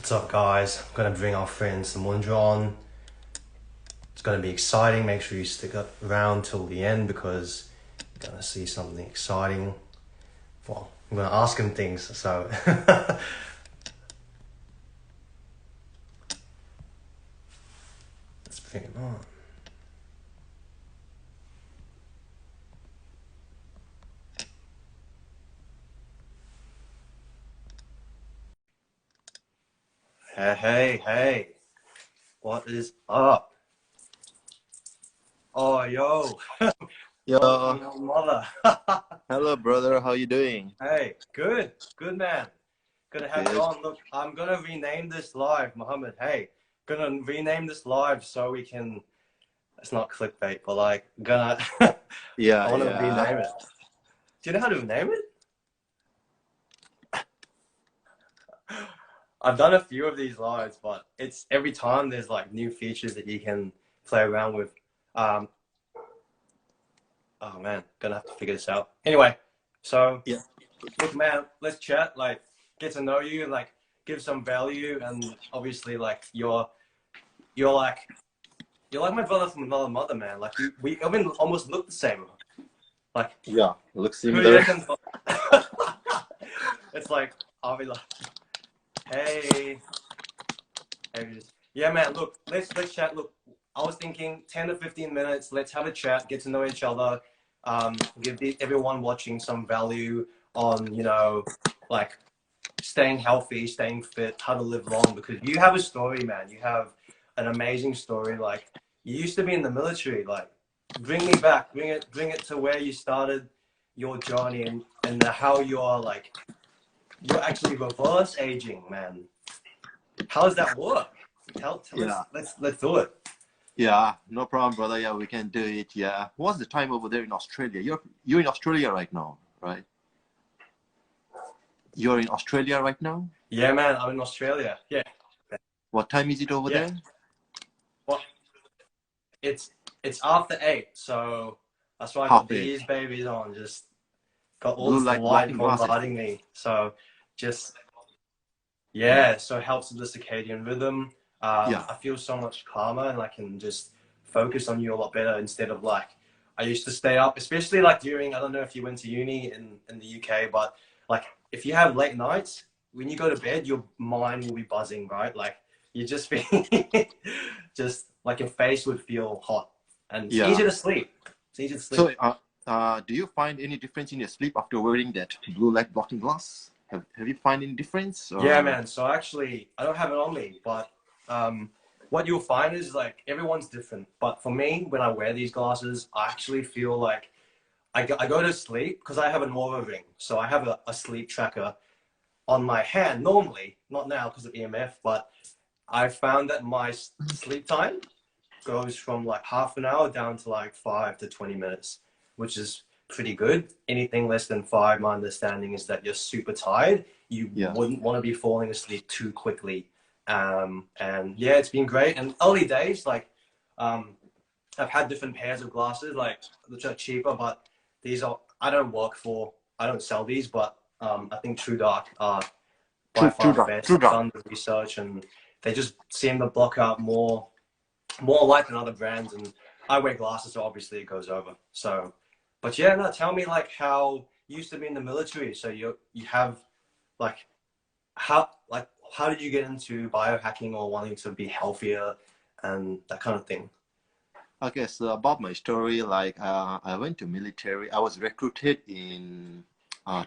What's up, guys? I'm gonna bring our friend Samundra on. It's gonna be exciting. Make sure you stick around till the end because you're gonna see something exciting. Well, I'm gonna ask him things, so let's bring him on. Hey, what is up? Oh, yo, Yo, welcome, your mother. hello brother, how you doing? Hey, good man. Gonna have you Good. on. Look, I'm gonna rename this live, Mohammed. Hey, gonna rename this live so we can. It's not clickbait, but like, gonna. I Yeah, want to yeah. rename it. Do you know how to name it? I've done a few of these lives, but it's every time there's like new features that you can play around with. Um, oh man, gonna have to figure this out. Anyway, so Yeah. look, man, let's chat. Like, get to know you, like, give some value, and obviously, like, you're like you're like my brother from another mother, man. Like, we even almost look the same. Like, Yeah, looks who do you similar. reckon? It's like, I'll be like, hey, hey, yeah, man. Look, let's chat. Look, I was thinking 10 to 15 minutes. Let's have a chat, get to know each other, give everyone watching some value on like staying healthy, staying fit, how to live long. Because you have a story, man. You have an amazing story. Like, you used to be in the military. Like, bring me back. Bring it to where you started your journey and how you're actually reverse aging, man. How does that work? Yeah, Let's do it. yeah, no problem, brother. Yeah, we can do it. Yeah. What's the time over there in Australia? You're in Australia right now, right? You're in Australia right now? Yeah, man. I'm in Australia. Yeah, What time is it over yeah. there? Well, it's it's after 8, so that's why I got Half eight. these babies on. Just got all Blue this light light blocking glasses. bombarding me. So just yeah, so it helps with the circadian rhythm. Yeah, I feel so much calmer and I can just focus on you a lot better instead of like I used to stay up, especially like during I don't know if you went to uni in the UK, but like if you have late nights, when you go to bed, your mind will be buzzing, right? Like you just be just like your face would feel hot and it's easy yeah. to sleep. It's easy to So, sleep. do you find any difference in your sleep after wearing that blue light blocking glass? Have you find any difference Yeah, or? man. So actually, I don't have it on me, but what you'll find is like everyone's different. But for me, when I wear these glasses, I actually feel like I go to sleep because I have an Oura ring. So I have a sleep tracker on my hand normally, not now because of EMF, but I found that my sleep time goes from like half an hour down to like 5 to 20 minutes, which is pretty good. Anything less than five, my understanding is that you're super tired. You Yeah. wouldn't want to be falling asleep too quickly. And yeah, it's been great. And early days, like um, I've had different pairs of glasses, like which are cheaper, but these are I don't sell these, but I think True Dark are by True far the dark. best. True I've dark. done the research and they just seem to block out more light than other brands, and I wear glasses, so obviously it goes over. So, but yeah, no, tell me like how you used to be in the military. So you have like how did you get into biohacking or wanting to be healthier and that kind of thing? Okay, so about my story, like I went to military. I was recruited in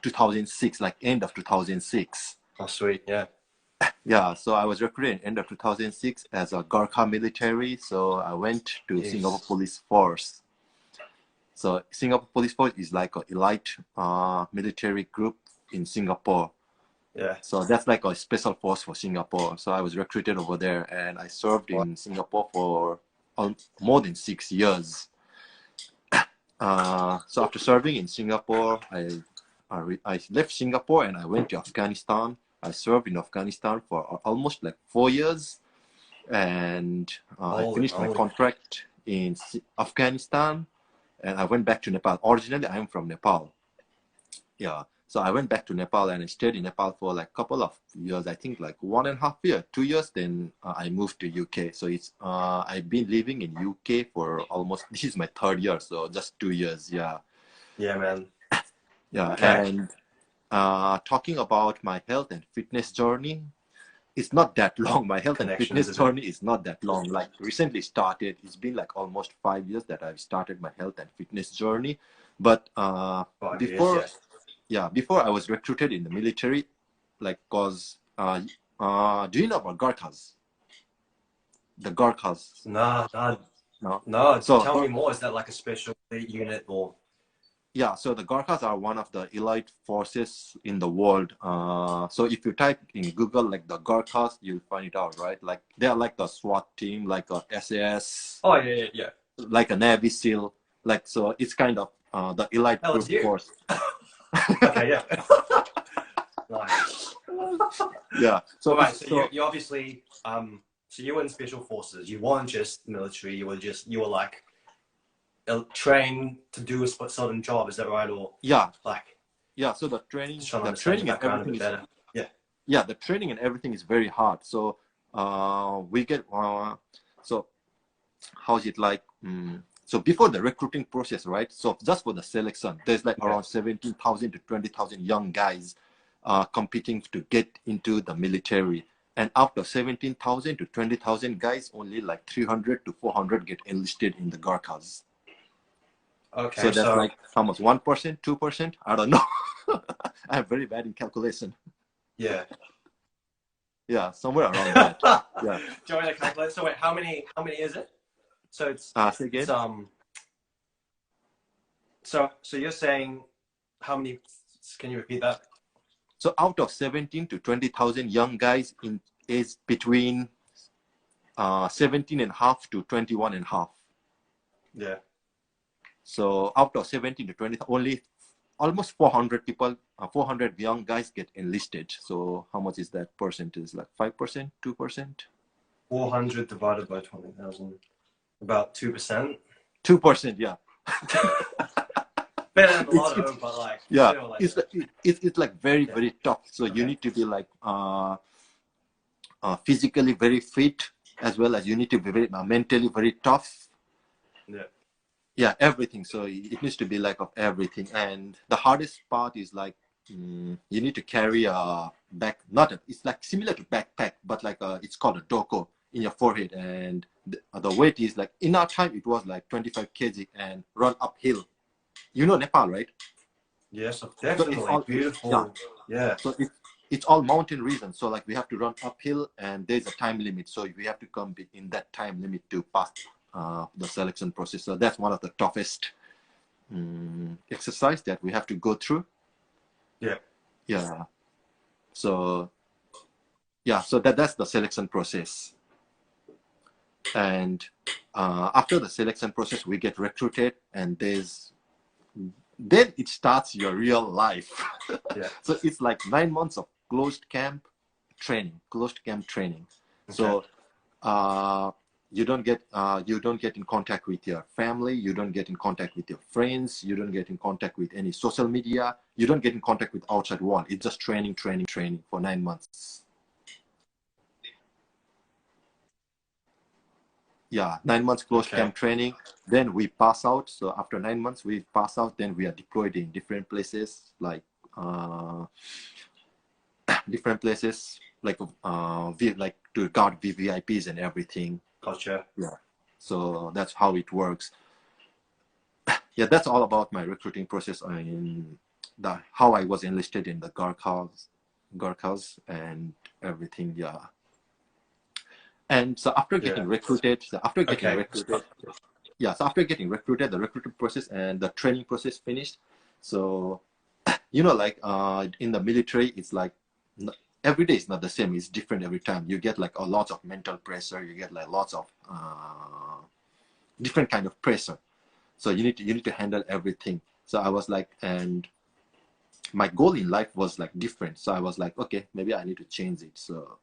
2006, like end of 2006. Oh, sweet, yeah. Yeah, so I was recruited end of 2006 as a Gurkha military. So I went to Singapore Jeez. Police Force. So Singapore Police Force is like a elite military group in Singapore. Yeah. So that's like a special force for Singapore. So I was recruited over there, and I served Wow. in Singapore for more than 6 years. So after serving in Singapore, I left Singapore and I went to Afghanistan. I served in Afghanistan for almost like 4 years, and I Holy finished my moly. contract in Afghanistan, and I went back to Nepal. Originally, I am from Nepal. Yeah. So I went back to Nepal and I stayed in Nepal for like a couple of years. I think like 1.5 year, 2 years. Then I moved to UK. So it's I've been living in UK for almost, this is my 3rd year. So just 2 years. Yeah. Yeah, man. Yeah. Okay. And talking about my health and fitness journey, it's not that long. My health and Connections. fitness journey is not that long. Like recently started. It's been like almost 5 years that I've started my health and fitness journey. But 5 years, before, yeah. before I was recruited in the military, like cause do you know about Gurkhas? The Gurkhas. No, no, No. no. So Tell me more. Is that like a special elite unit or? yeah, so the Gurkhas are one of the elite forces in the world. So if you type in Google like the Gurkhas, you'll find it out, right? Like they are like the SWAT team, like a SAS, Oh yeah, yeah. like a Navy SEAL. Like so, it's kind of the elite Hell, group it's you. force. Okay, yeah. Nice. Yeah. So, Right. So you obviously so you were in special forces. You weren't just military. You were like trained to do a certain job. Is that right? Or yeah, like yeah. So the training, just trying to the understand your training and background a everything bit is better. Yeah. yeah, the training and everything is very hard. So we get so how's it like? So before the recruiting process, right? So just for the selection, there's like around 17,000 to 20,000 young guys competing to get into the military. And after 17,000 to 20,000 guys, only like 300 to 400 get enlisted in the Gurkhas. Okay. So that's like how much? 1%, 2%? I don't know. I'm very bad in calculation. yeah. Yeah, somewhere around that. Yeah. Do you want me to calculate? So wait, how many is it? So it's Say again? So you're saying how many? Can you repeat that? So out of 17 to 20,000 young guys in age between 17 and a half to 21 and a half. Yeah. So out of 17 to 20, only almost 400 people, 400 young guys get enlisted. So how much is that percentage? Like 5%, 2%? 400 divided by 20,000, about 2%. 2%, yeah. Better than a lot of them, but like yeah, still, like, it's like very very tough. So you need to be like physically very fit, as well as you need to be very mentally very tough. Yeah. Yeah, everything. So it needs to be like of everything. And the hardest part is like you need to carry a back, it's like similar to backpack, but like it's called a doko in your forehead. And the weight is like, in our time, it was like 25 kg and run uphill. You know Nepal, right? Yes, definitely. So all, beautiful. Yeah. So it's all mountain region. So like we have to run uphill and there's a time limit. So we have to come in that time limit to pass the selection process. So that's one of the toughest exercise that we have to go through. Yeah. Yeah. So yeah, so that's the selection process. And after the selection process, we get recruited, and then it starts your real life. Yeah. So it's like 9 months of closed camp training. Okay. So you don't get in contact with your family, you don't get in contact with your friends, you don't get in contact with any social media, you don't get in contact with outside world. It's just training for 9 months. Yeah, 9 months closed camp training. Then we pass out. So after 9 months, we pass out. Then we are deployed in different places, like like to guard VVIPs and everything. Gotcha. Yeah. So that's how it works. Yeah, that's all about my recruiting process and how I was enlisted in the Gurkhas and everything. Yeah. And so after getting recruited, so after getting recruited, the recruitment process and the training process finished. So, like in the military, it's like every day is not the same. It's different every time. You get like a lot of mental pressure. You get like lots of different kind of pressure. So you need to handle everything. So I was like, and my goal in life was like different. So I was like, okay, maybe I need to change it. So.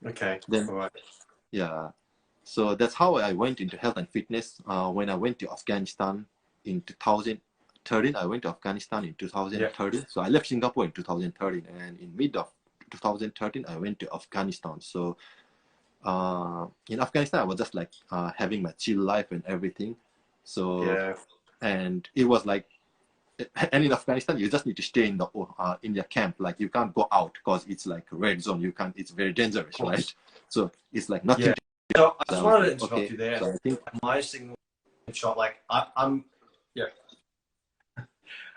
Okay. Then, all right. Yeah. So that's how I went into health and fitness. When I went to Afghanistan in 2000, 2013, I went to Afghanistan in 2013. So I left Singapore in 2013, and in mid of 2013, I went to Afghanistan. So in Afghanistan, I was just like having my chill life and everything. So and it was like, and in Afghanistan, you just need to stay in your camp. Like you can't go out because it's like a red zone. You can't. It's very dangerous, right? So it's like nothing. So I just wanted to interrupt you there. So I think my signal shot. Like I'm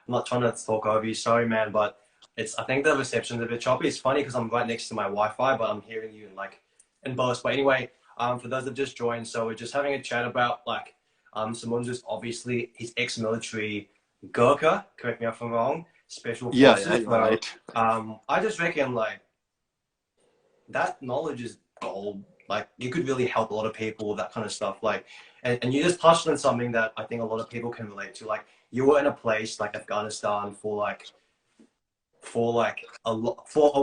not trying to talk over you. Sorry, man, but I think the reception's a bit choppy. It's funny because I'm right next to my Wi-Fi, but I'm hearing you in both. But anyway, for those that just joined, so we're just having a chat about like Simunju's obviously his ex-military Gurkha. Correct me if I'm wrong. Special forces. Yeah, right. I just reckon like that knowledge is gold. Like you could really help a lot of people with that kind of stuff. Like, and you just touched on something that I think a lot of people can relate to. Like you were in a place like Afghanistan for a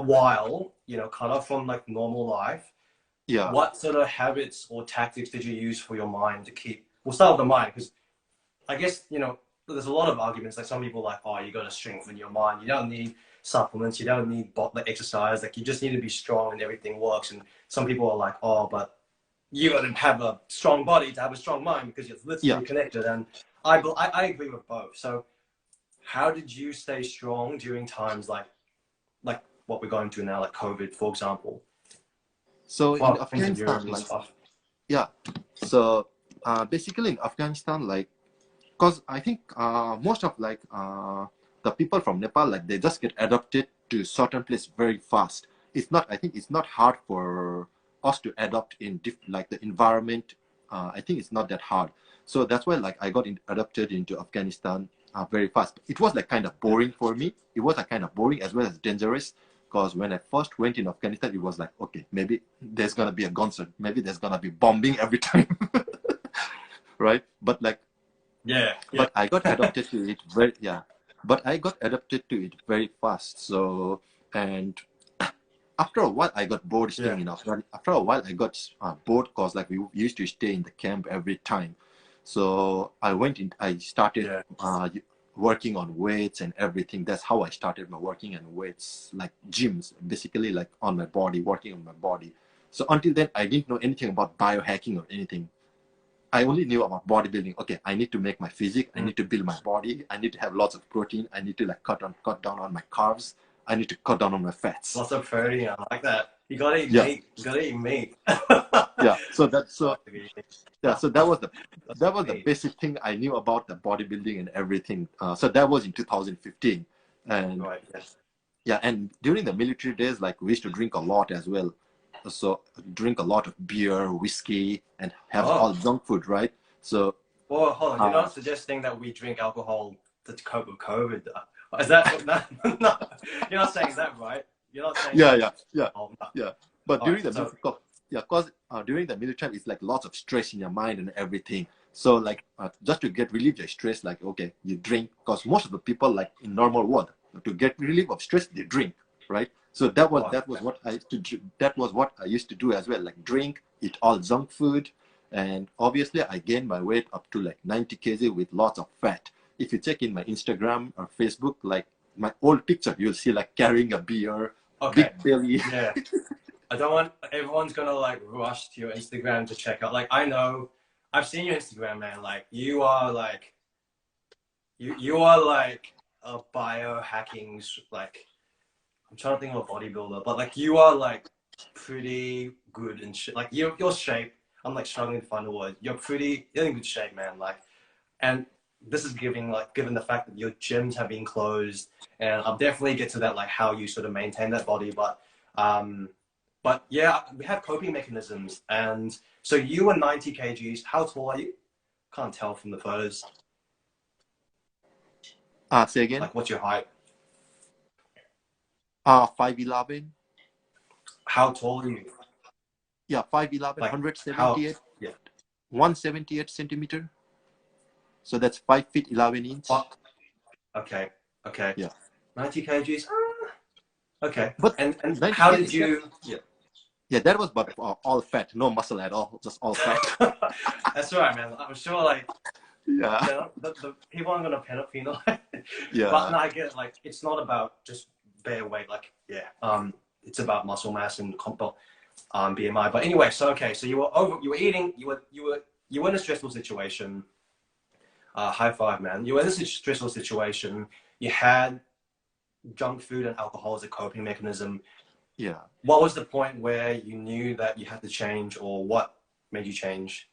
while, you know, cut off from like normal life. Yeah. What sort of habits or tactics did you use for your mind to keep? We'll start with the mind because I guess, you know, there's a lot of arguments. Like some people are like, oh, you got to strengthen your mind. You don't need supplements. You don't need exercise. Like you just need to be strong and everything works. And some people are like, oh, but you got to have a strong body to have a strong mind because it's literally connected. And I agree with both. So how did you stay strong during times like what we're going through now, like COVID, for example? So in Afghanistan, like, so basically in Afghanistan, like, because I think most of like the people from Nepal, like they just get adapted to certain place very fast. I think it's not hard for us to adapt in like the environment. I think it's not that hard. So that's why like I got adapted into Afghanistan very fast. It was like kind of boring for me. It was like kind of boring as well as dangerous. Because when I first went in Afghanistan, it was like, okay, maybe there's gonna be a gunshot, maybe there's gonna be bombing every time, right? But like, but I got adapted to it very fast. So, and after a while, I got bored staying in Afghanistan. After a while, I got bored because like we used to stay in the camp every time. So I started working on weights and everything. That's how I started my working on weights, like gyms, basically like on my body, working on my body. So until then, I didn't know anything about biohacking or anything. I only knew about bodybuilding. Okay, I need to make my physique. I need to build my body. I need to have lots of protein. I need to like cut down on my carbs. I need to cut down on my fats. Lots of protein. I like that. You gotta eat meat. You gotta eat meat. So that was the basic thing I knew about the bodybuilding and everything. So that was in 2015, and and during the military days, like we used to drink a lot as well. So drink a lot of beer, whiskey, and have all junk food, right? So well, hold on. You're not suggesting that we drink alcohol to cope with COVID? Is that no? You're not saying that, right? You're not saying But during because during the military, it's like lots of stress in your mind and everything. So like just to relieve your stress, like okay, you drink, because most of the people like in normal world to get relief of stress, they drink, right? So that was what I used to do. That was what I used to do as well, like drink, eat all junk food, and obviously I gained my weight up to like 90 kg with lots of fat. If you check in my Instagram or Facebook, like my old picture, you'll see like carrying a beer, big belly. Yeah. I don't want everyone's gonna like rush to your Instagram to check out. Like I know, I've seen your Instagram, man. Like you are like a biohacking like. I'm trying to think of a bodybuilder, but like you are like pretty good in shit. Like your shape, I'm like struggling to find a word. You're in good shape, man. Like, and this is given the fact that your gyms have been closed, and I'll definitely get to that, like how you sort of maintain that body. But yeah, we have coping mechanisms. And so you were 90 kgs. How tall are you? Can't tell from the photos. Say again. Like, what's your height? 5'11". How tall are you? Yeah, 5'11", like 178. 178 centimeter. So that's 5 feet 11 inches. Okay. Yeah. 90 kgs. Okay. But and how did you? Yeah, that was but all fat, no muscle at all, just all fat. That's right, man. I'm sure, like Yeah. You know, the people aren't gonna penalize. But Yeah. no, I get it. Like, it's not about just bare weight. Like, yeah, it's about muscle mass and BMI. But anyway, so okay, so you were eating, you were in a stressful situation. High five, man. You were in a stressful situation. You had junk food and alcohol as a coping mechanism. Yeah. What was the point where you knew that you had to change, or what made you change?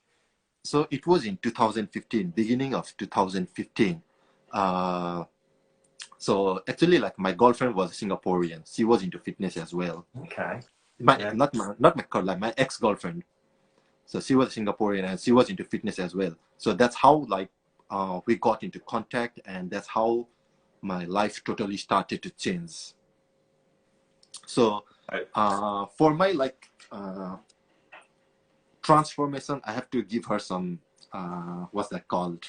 So it was in 2015, beginning of 2015. So actually, like my girlfriend was Singaporean. She was into fitness as well. Okay. My Yeah. not my like my ex-girlfriend. So she was Singaporean and she was into fitness as well. So that's how like we got into contact, and that's how my life totally started to change. So Right. for my like transformation, I have to give her some what's that called?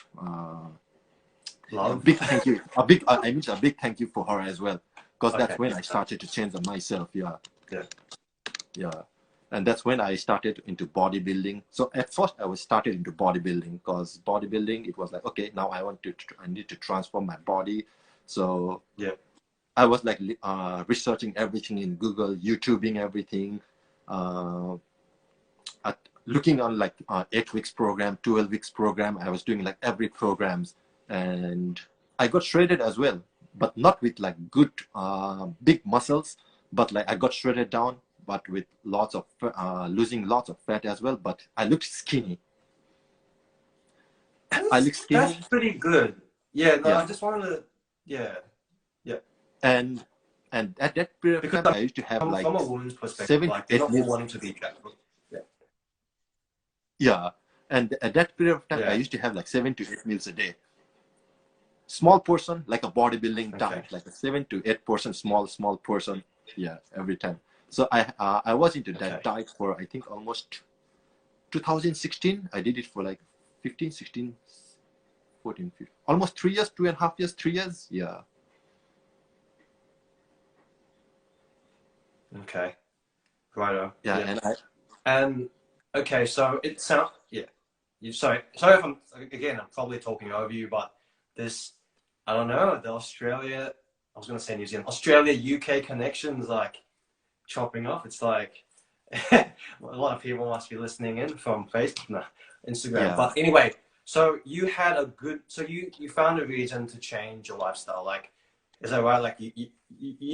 A Love. big thank you. I mean a big thank you for her as well, because that's Okay. when I started to change myself. Yeah. Yeah. Yeah. And that's when I started into bodybuilding. So at first I was started into bodybuilding, because bodybuilding, it was like, okay, now I need to transform my body. So Yeah. I was like researching everything in Google, YouTubing everything, uh, looking on like 8 weeks program, 12 weeks program. I was doing like every programs, and I got shredded as well, but not with like good big muscles, but like I got shredded down, but with lots of losing lots of fat as well. But I looked skinny. I looked That's skinny. pretty good. Yeah, no, I Yeah. just wanted to, yeah, yeah. And at that period of Because time, I used to have like from a woman's perspective, 7 to like, they're 8 not all meals. wanting to be jacked. Yeah. Yeah. And at that period of time, I Yeah. used to have like 7 to 8 meals a day. Small portion, like a bodybuilding Okay. diet, like a 7 to 8 portion, small portion. Yeah, every time. So I was into Okay. that diet for I think almost 2016. I did it for like 15, 16, 14, 15, almost 3 years, 2.5 years, 3 years. Yeah. Okay. Righto. Yeah. Yeah. And And okay, so it sounds, yeah. Sorry if I'm probably talking over you, but this, I don't know, the Australia, I was going to say New Zealand, Australia UK connections like chopping off. It's like a lot of people must be listening in from Facebook, no, Instagram. yeah. But anyway, so you found a reason to change your lifestyle. Like, is that right? Like you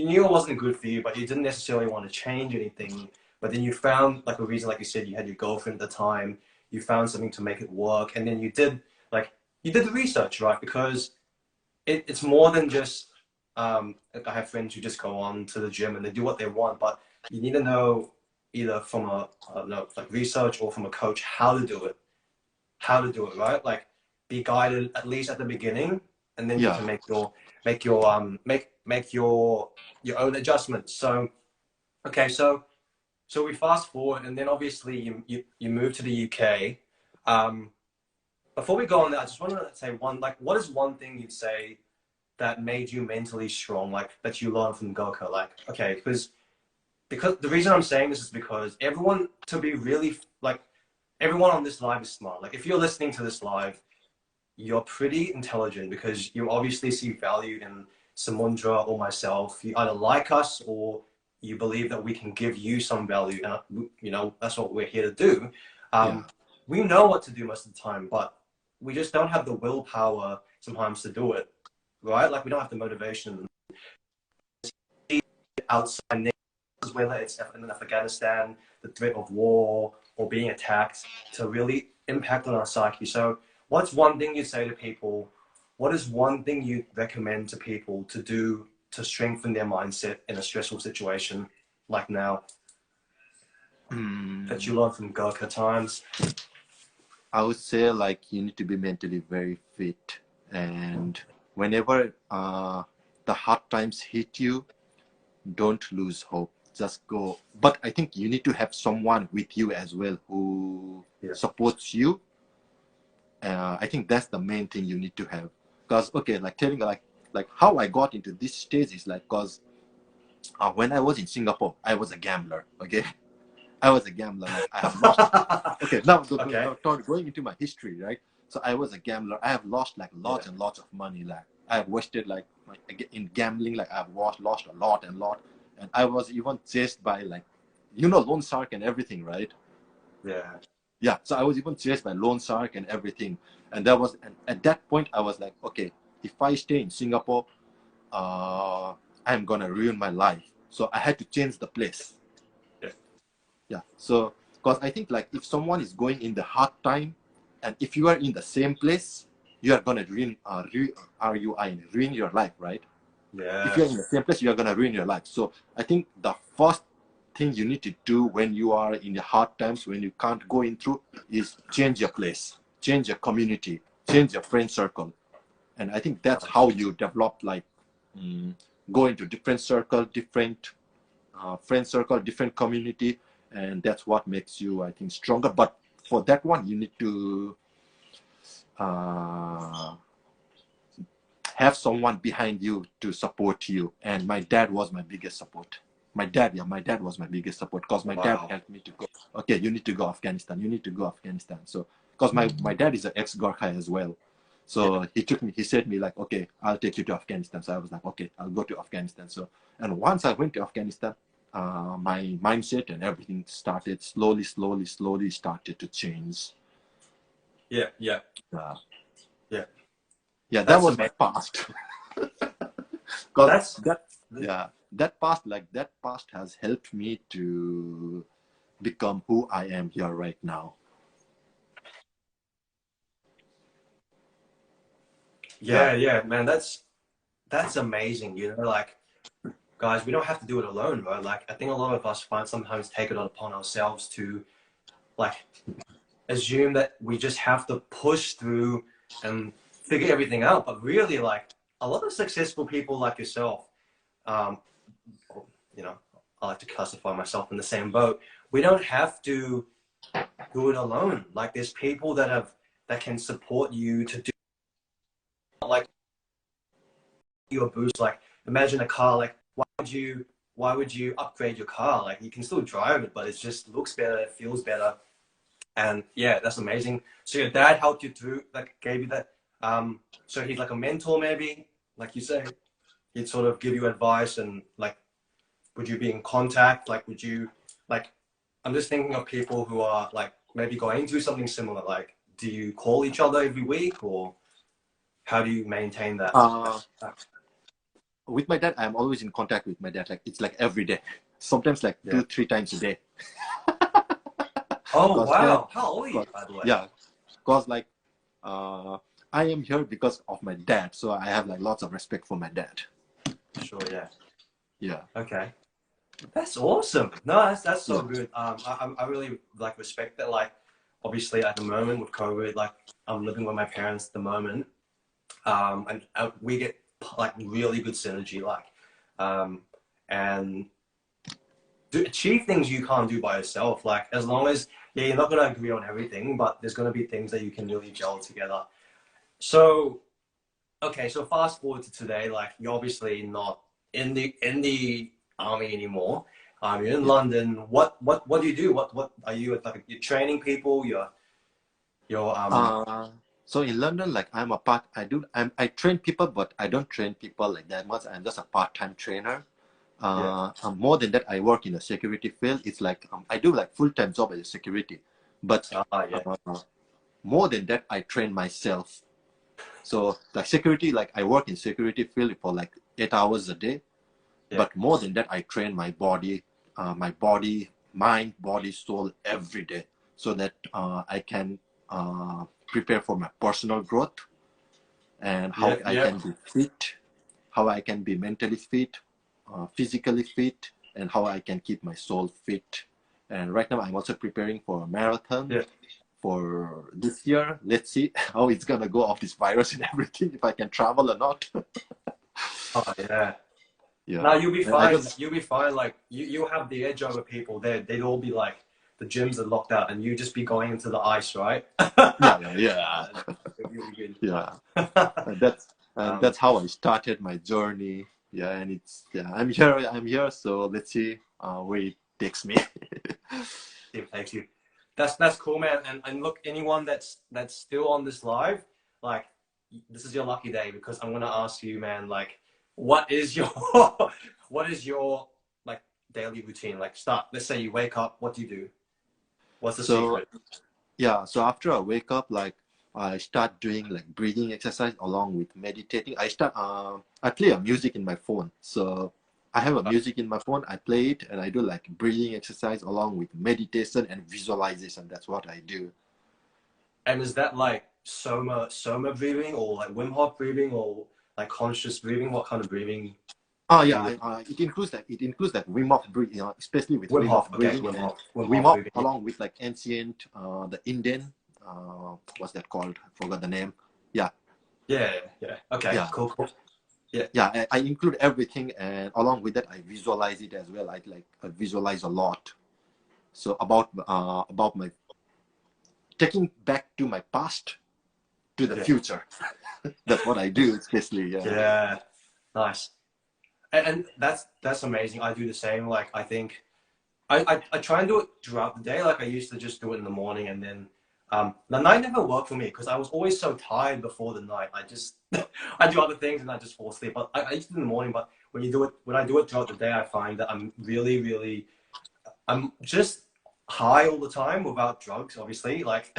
knew it wasn't good for you, but you didn't necessarily want to change anything. But then you found like a reason, like you said, you had your girlfriend at the time. You found something to make it work, and then you did the research, right? Because it's more than just like I have friends who just go on to the gym and they do what they want, but you need to know either from I don't know, like research or from a coach how to do it, right? Like be guided at least at the beginning, and then you Yeah. can make your own adjustments. So okay, so we fast forward, and then obviously you move to the UK. Before we go on that, I just want to say what is one thing you'd say that made you mentally strong, like that you learned from Goku? Like, okay, because the reason I'm saying this is because everyone, to be really like, everyone on this live is smart. Like, if you're listening to this live, you're pretty intelligent because you obviously see value in Samundra or myself. You either like us or you believe that we can give you some value, and that's what we're here to do. Yeah. We know what to do most of the time, but we just don't have the willpower sometimes to do it, right? Like we don't have the motivation outside, whether it's in Afghanistan, the threat of war or being attacked, to really impact on our psyche. So what's one thing you say to people? What is one thing you recommend to people to do to strengthen their mindset in a stressful situation like now that you learned from Gurkha times? I would say like you need to be mentally very fit, and whenever the hard times hit you, don't lose hope. Just go. But I think you need to have someone with you as well who supports you. I think that's the main thing you need to have. Because okay, like telling like how I got into this stage is like because when I was in Singapore, I was a gambler. Okay, I was a gambler. Like I have lost. Okay, now Okay. going into my history, right? So I was a gambler. I have lost like lots and lots of money. Like I have wasted like in gambling. Like I've lost a lot and lot. And I was even chased by like, loan shark and everything, right? Yeah. Yeah. So I was even chased by loan shark and everything. And at that point I was like, okay, if I stay in Singapore, I'm gonna ruin my life. So I had to change the place. Yeah. So because I think like if someone is going in the hard time, and if you are in the same place, you are gonna ruin ruin your life, right? Yeah. If you're in the same place, you are gonna ruin your life. So I think the first thing you need to do when you are in the hard times, when you can't go in through, is change your place, change your community, change your friend circle. And I think that's how you develop like go into different circle, different friend circle, different community, and that's what makes you, I think, stronger. But for that one, you need to have someone behind you to support you. And my dad was my biggest support. My dad was my biggest support, because my dad helped me to go, okay, you need to go Afghanistan, you need to go Afghanistan. So because my dad is an ex-Gorkha as well. So he said me like, okay, I'll take you to Afghanistan. So I was like, okay, I'll go to Afghanistan. So, and once I went to Afghanistan, my mindset and everything started slowly started to change. Yeah. That That's was amazing. my past. That past has helped me to become who I am here right now. Yeah, man, that's amazing. Like, guys, we don't have to do it alone, bro. Like, I think a lot of us sometimes take it upon ourselves to like assume that we just have to push through and figure everything out. But really, like, a lot of successful people like yourself, um, I like to classify myself in the same boat. We don't have to do it alone. Like, there's people that can support you to do, like, you a boost. Like, imagine a car. Like, why would you upgrade your car? Like, you can still drive it, but it just looks better, it feels better. And yeah, that's amazing. So your dad helped you through, like, gave you that. So he's like a mentor, maybe, like you say. He'd sort of give you advice, and like, would you be in contact? Like, would you, like, I'm just thinking of people who are like maybe going through something similar. Like, do you call each other every week, or how do you maintain that? With my dad, I'm always in contact with my dad. Like, it's like every day, sometimes like 2-3 times a day. Oh wow! How old are you, by the way? Yeah, because like I am here because of my dad, so I have like lots of respect for my dad. Sure. Yeah. Okay. That's awesome. No, that's so good. I really like respect that. Like, obviously at the moment with COVID, like, I'm living with my parents at the moment, and we get like really good synergy, like, and achieve things you can't do by yourself. Like, as long as you're not gonna agree on everything, but there's gonna be things that you can really gel together. So, okay, so fast forward to today. Like, you're obviously not in the army anymore. You're in London. What do you do? What are you, like? You're training people. So in London, like I train people, but I don't train people like that much. I'm just a part-time trainer. More than that, I work in the security field. It's like I do like full-time job as a security, but more than that, I train myself. So like security, like I work in security field for like 8 hours a day, but more than that, I train my body, mind, body, soul every day, so that I can prepare for my personal growth, and how I can be fit, how I can be mentally fit, physically fit, and how I can keep my soul fit. And right now I'm also preparing for a marathon for this year. Let's see how it's gonna go off this virus and everything, if I can travel or not. Oh yeah. Yeah. No, you'll be fine. You'll be fine. Like, you have the edge over people. They'd all be like, the gyms are locked out, and you just be going into the ice, right? Yeah. You'll be good. Yeah. That's how I started my journey. Yeah, and I'm here. So let's see where it takes me. Thank you. That's cool, man. And look, anyone that's still on this live, like this is your lucky day because I'm gonna ask you, man, like what is your what is your like daily routine? Like start. Let's say you wake up, what do you do? What's the So secret? yeah, so after I wake up, like I start doing like breathing exercise along with meditating. I play a music in my phone. So I have a music in my phone, I play it and I do like breathing exercise along with meditation and visualization. That's what I do. And is that like soma breathing or like Wim Hof breathing or like conscious breathing? What kind of breathing Oh do yeah, you it includes like Wim Hof breathing, especially with Wim Wim Hof Hof, okay, breathing and Wim Wim Hof Hof breathing. along with like ancient the Indian what's that called? I forgot the name. Yeah, Yeah. Okay, yeah. cool. Yeah. Yeah, I include everything, and along with that, I visualize it as well. I visualize a lot. So about my taking back to my past to the Yeah. future. That's what I do, especially. Yeah, Yeah. Nice. And that's amazing. I do the same. Like I think I try and do it throughout the day. Like I used to just do it in the morning and then the night never worked for me because I was always so tired before the night. I just I do other things and I just fall asleep. But I used to do it in the morning, but when I do it throughout the day, I find that I'm really I'm just high all the time without drugs, obviously. Like,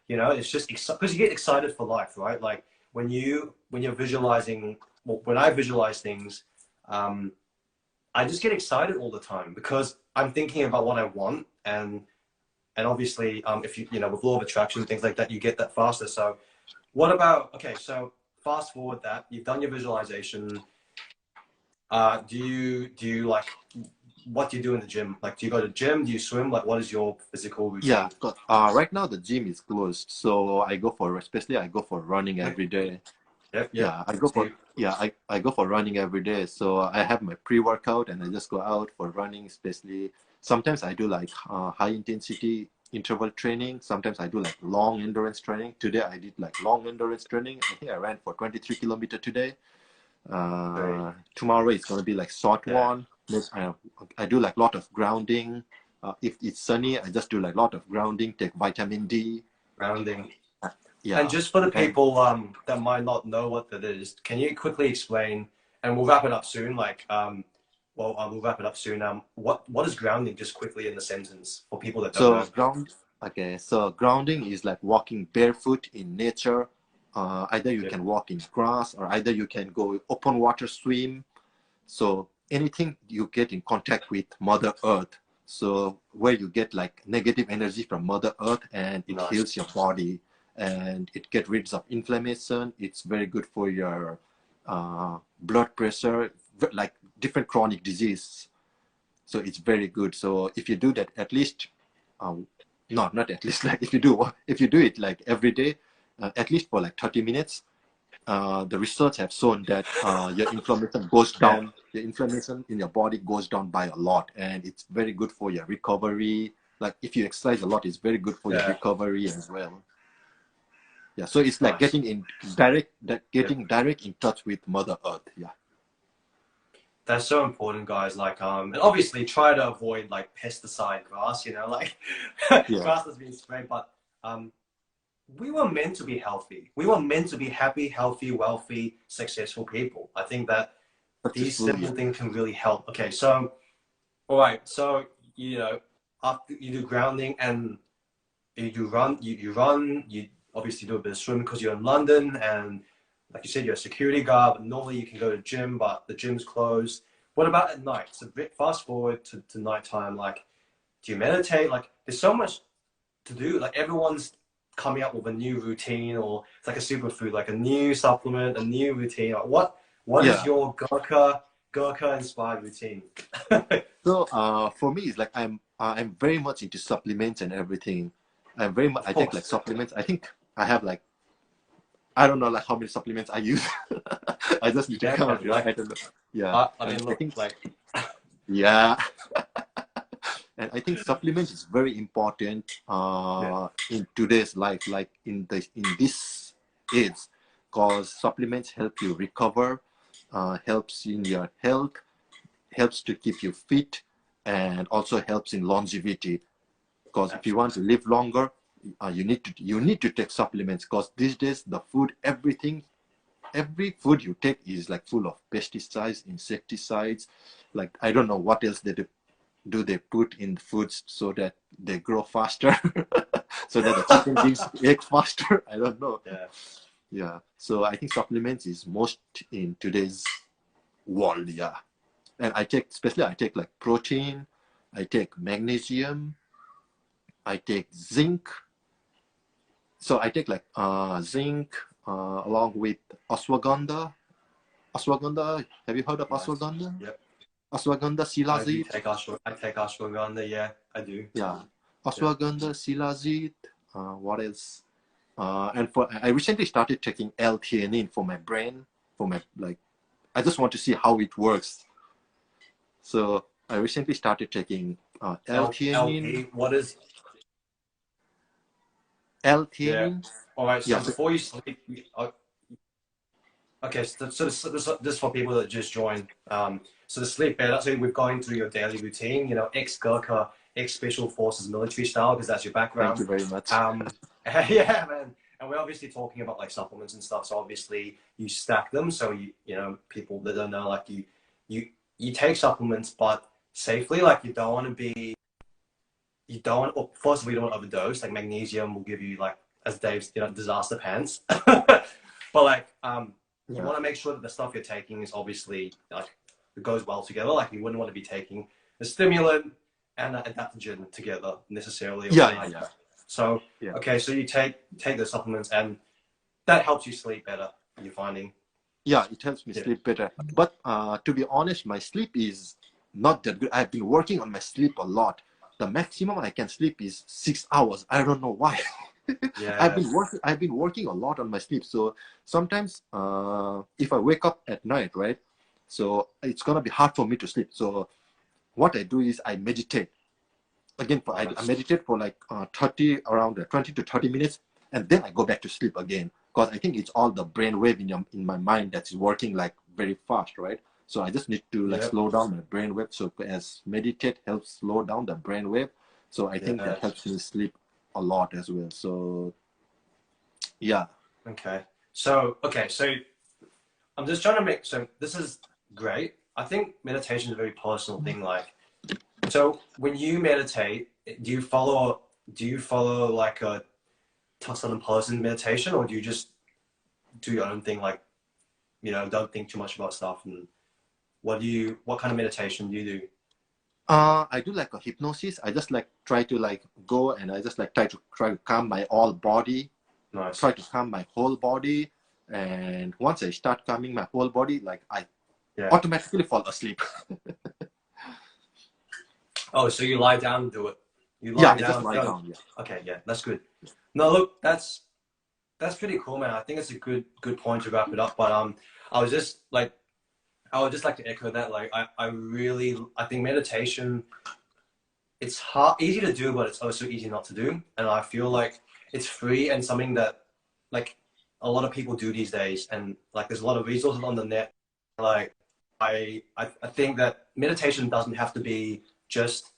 you know, it's just because you get excited for life, right? Like when you're visualizing, well, when I visualize things, um, I just get excited all the time because I'm thinking about what I want, and obviously, if you with law of attraction things like that, you get that faster. So, what about okay? So fast forward that you've done your visualization. Do you like what do you do in the gym? Like, do you go to the gym? Do you swim? Like, what is your physical yeah. routine? Right now the gym is closed, so I go for running Yep, every day. yep. Yeah, I go for running every day. So I have my pre-workout and I just go out for running, especially sometimes I do like high intensity interval training. Sometimes I do like long endurance training. Today I did like long endurance training. I think I ran for 23 kilometer today. Great. Tomorrow it's gonna be like short Yeah, one. I do like lot of grounding. If it's sunny, I just do like lot of grounding, take vitamin D. grounding. And Yeah. just for the And people that might not know what that is, can you quickly explain? And we'll wrap it up soon. We'll wrap it up soon. What is grounding? Just quickly in the sentence for people that don't So know. grounding is like walking barefoot in nature. Either you Yeah, can walk in grass or either you can go open water swim. So anything you get in contact with Mother Earth. So where you get like negative energy from Mother Earth and it nice. heals your body and it get rid of inflammation. It's very good for your blood pressure, like different chronic disease. So it's very good. So if you do that at least um, no, not at least. Like if you do it like every day, at least for like 30 minutes, the research have shown that your inflammation goes Yeah, down. Your inflammation in your body goes down by a lot, and it's very good for your recovery. Like if you exercise a lot, it's very good for your yeah, recovery as well. Yeah, so it's like nice. Yeah. getting direct in touch with Mother Earth. Yeah, That's so important, guys. Like, and obviously try to avoid like pesticide grass, like yeah, grass that's been sprayed. But um, we were meant to be healthy. We were meant to be happy, healthy, wealthy, successful people. I think that these successful. Yeah, simple things can really help. Okay, so all right, so after you do grounding and you run, you obviously do a bit of swimming because you're in London, and like you said, you're a security guard. But normally you can go to the gym, but the gym's closed. What about at night? So fast forward to nighttime. Like, do you meditate? Like, there's so much to do. Like, everyone's coming up with a new routine, or it's like a superfood, like a new supplement, a new routine. Like, what is yeah. your Gurkha inspired routine? So for me, it's like I'm very much into supplements and everything. Of I take course, like supplements. I think I have like I don't know like how many supplements I use. I just need to yeah, count. man. Yeah, Like, I don't know. Yeah, I and mean, I look, think like, yeah, and I think supplements is very important yeah, in today's life, like in this age, because supplements help you recover, helps in your health, helps to keep you fit, and also helps in longevity. Because if you want to live longer, you need to take supplements. Because these days the food, every food you take is like full of pesticides, insecticides. Like I don't know what else do they put in foods so that they grow faster, so that the chicken gives egg faster. I don't know. Yeah. So I think supplements is most in today's world. Yeah. And I take like protein, I take magnesium, I take zinc. So I take like zinc along with ashwagandha. Ashwagandha, have you heard of ashwagandha? Yep. Ashwagandha, silazit. I take ashwagandha, yeah, I do. Yeah. Ashwagandha, silazit. What else? And I recently started taking L-theanine for my brain, for my I just want to see how it works. So I recently started taking L-theanine. What is L-theanine? Yeah. All right. So Yeah. before you sleep, okay. So this for people that just joined. So to sleep better, so we're going through your daily routine. You know, ex-Gurkha, ex-Special Forces military style, because that's your background. Thank you very much. Yeah, man. And we're obviously talking about like supplements and stuff. So obviously you stack them. So you know, people that don't know, like you take supplements, but safely. Like you don't want to, first of all, you don't want to overdose. Like magnesium will give you, like, as Dave's, you know, disaster pants. But like, you want to make sure that the stuff you're taking is obviously like it goes well together. Like you wouldn't want to be taking a stimulant and an adaptogen together necessarily. Yeah. So okay, so you take the supplements and that helps you sleep better. You're finding. Yeah, it helps me sleep better. But to be honest, my sleep is not that good. I've been working on my sleep a lot. The maximum I can sleep is 6 hours. I don't know why. Yeah. I've been working a lot on my sleep. So sometimes if I wake up at night, right? So it's gonna be hard for me to sleep. So what I do is I meditate. Again, I meditate for like 20 to 30 minutes, and then I go back to sleep again. Because I think it's all the brainwave in my mind that's working like very fast, right? So I just need to like slow down my brainwave. So as meditate helps slow down the brainwave. So I think that helps me sleep a lot as well. So yeah. Okay. So I'm just trying to make, so this is great. I think meditation is a very personal thing. Like, so when you meditate, do you follow like a certain person meditation, or do you just do your own thing? Like, you know, don't think too much about stuff. And what kind of meditation do you do? I do like a hypnosis. I just like try to like go and I just like try to calm my whole body. Nice. Try to calm my whole body. And once I start calming my whole body, like I automatically fall asleep. Oh, so you lie down and do it? You lie down? Just lie down. Yeah. Okay, yeah, that's good. No, look, that's pretty cool, man. I think it's a good point to wrap it up. But I would just like to echo that. Like, I think meditation, it's easy to do, but it's also easy not to do. And I feel like it's free and something that like a lot of people do these days. And like, there's a lot of resources on the net. Like, I think that meditation doesn't have to be just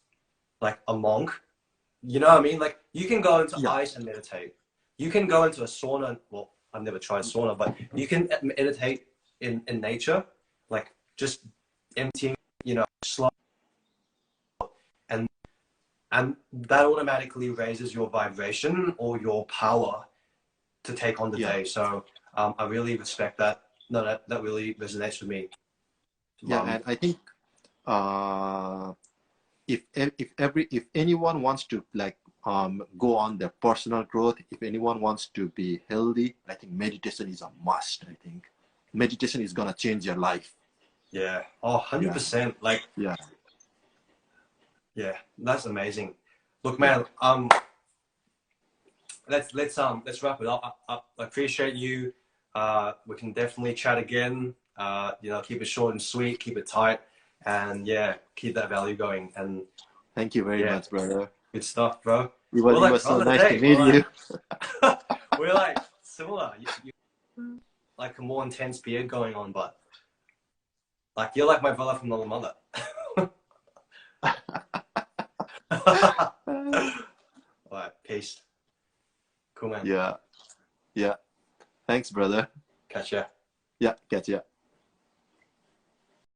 like a monk. You know what I mean? Like, you can go into ice and meditate. You can go into a sauna. Well, I've never tried sauna, but you can meditate in nature, like just emptying, you know, slow, and that automatically raises your vibration or your power to take on the day. So I really respect that. No, that really resonates with me. Yeah, and I think if anyone wants to like go on their personal growth, if anyone wants to be healthy, I think meditation is a must. I think meditation is gonna change your life. Yeah. Oh, 100%. Like, yeah, that's amazing. Look, man, let's wrap it up. I appreciate you. We can definitely chat again. You know, keep it short and sweet, keep it tight, and keep that value going. And thank you very much, brother. Good stuff, bro. It was so nice to meet you. We're like similar. You like a more intense beard going on, but like you're like my brother from another mother. All right, peace. Cool, man. Yeah. Yeah. Thanks, brother. Catch ya. Yeah, catch ya.